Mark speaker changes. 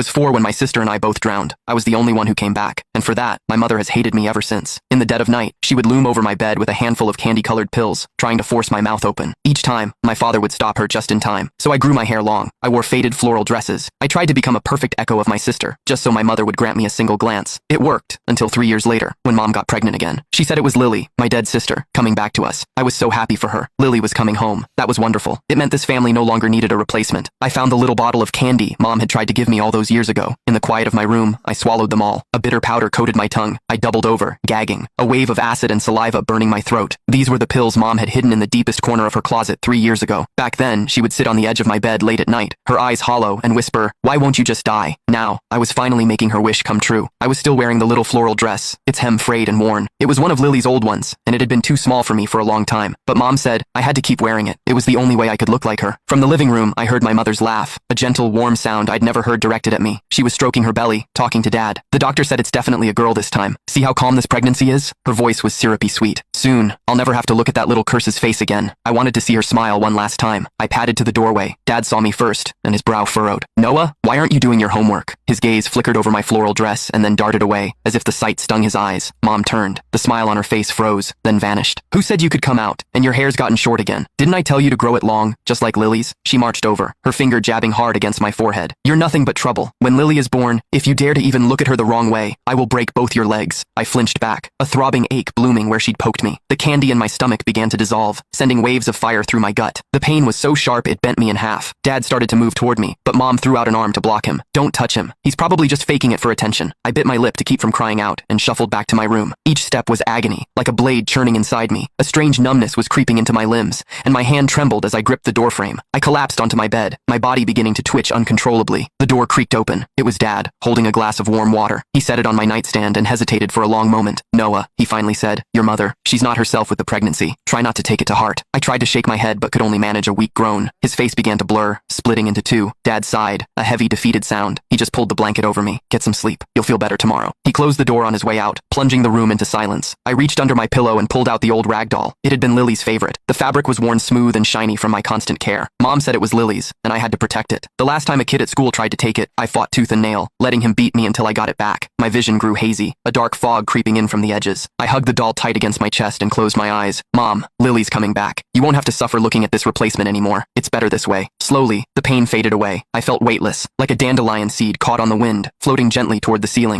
Speaker 1: was 4 when my sister and I both drowned. I was the only one who came back, and for that, my mother has hated me ever since. In the dead of night, she would loom over my bed with a handful of candy-colored pills, trying to force my mouth open. Each time, my father would stop her just in time, so I grew my hair long. I wore faded floral dresses. I tried to become a perfect echo of my sister, just so my mother would grant me a single glance. It worked, until 3 years later, when Mom got pregnant again. She said it was Lily, my dead sister, coming back to us. I was so happy for her. Lily was coming home. That was wonderful. It meant this family no longer needed a replacement. I found the little bottle of candy Mom had tried to give me all those years ago. In the quiet of my room, I swallowed them all. A bitter powder coated my tongue. I doubled over, gagging. A wave of acid and saliva burning my throat. These were the pills Mom had hidden in the deepest corner of her closet 3 years ago. Back then, she would sit on the edge of my bed late at night, her eyes hollow, and whisper, "Why won't you just die?" Now, I was finally making her wish come true. I was still wearing the little floral dress, its hem frayed and worn. It was one of Lily's old ones, and it had been too small for me for a long time. But Mom said I had to keep wearing it. It was the only way I could look like her. From the living room, I heard my mother's laugh, a gentle, warm sound I'd never heard directed at me. She was stroking her belly, talking to Dad. The doctor said it's definitely a girl this time. See how calm this pregnancy is? Her voice was syrupy sweet. Soon, I'll never have to look at that little curse's face again. I wanted to see her smile one last time. I padded to the doorway. Dad saw me first, and his brow furrowed. "Noah, why aren't you doing your homework?" His gaze flickered over my floral dress and then darted away, as if the sight stung his eyes. Mom turned. The smile on her face froze, then vanished. "Who said you could come out? And your hair's gotten short again. Didn't I tell you to grow it long, just like Lily's?" She marched over, her finger jabbing hard against my forehead. "You're nothing but trouble. When Lily is born, if you dare to even look at her the wrong way, I will break both your legs." I flinched back, a throbbing ache blooming where she'd poked me. The candy in my stomach began to dissolve, sending waves of fire through my gut. The pain was so sharp it bent me in half. Dad started to move toward me, but Mom threw out an arm to block him. "Don't touch him. He's probably just faking it for attention." I bit my lip to keep from crying out and shuffled back to my room. Each step was agony, like a blade churning inside me. A strange numbness was creeping into my limbs, and my hand trembled as I gripped the doorframe. I collapsed onto my bed, my body beginning to twitch uncontrollably. The door creaked open. It was Dad, holding a glass of warm water. He set it on my nightstand and hesitated for a long moment. "Noah," he finally said, "your mother, she's not herself with the pregnancy. Try not to take it to heart." I tried to shake my head but could only manage a weak groan. His face began to blur, splitting into two. Dad sighed, a heavy, defeated sound. He just pulled the blanket over me. "Get some sleep. You'll feel better tomorrow." He closed the door on his way out, plunging the room into silence. I reached under my pillow and pulled out the old rag doll. It had been Lily's favorite. The fabric was worn smooth and shiny from my constant care. Mom said it was Lily's, and I had to protect it. The last time a kid at school tried to take it, I fought tooth and nail, letting him beat me until I got it back. My vision grew hazy, a dark fog creeping in from the edges. I hugged the doll tight against my chest and closed my eyes. "Mom, Lily's coming back. You won't have to suffer looking at this replacement anymore. It's better this way." Slowly, the pain faded away. I felt weightless, like a dandelion seed caught on the wind, floating gently toward the ceiling.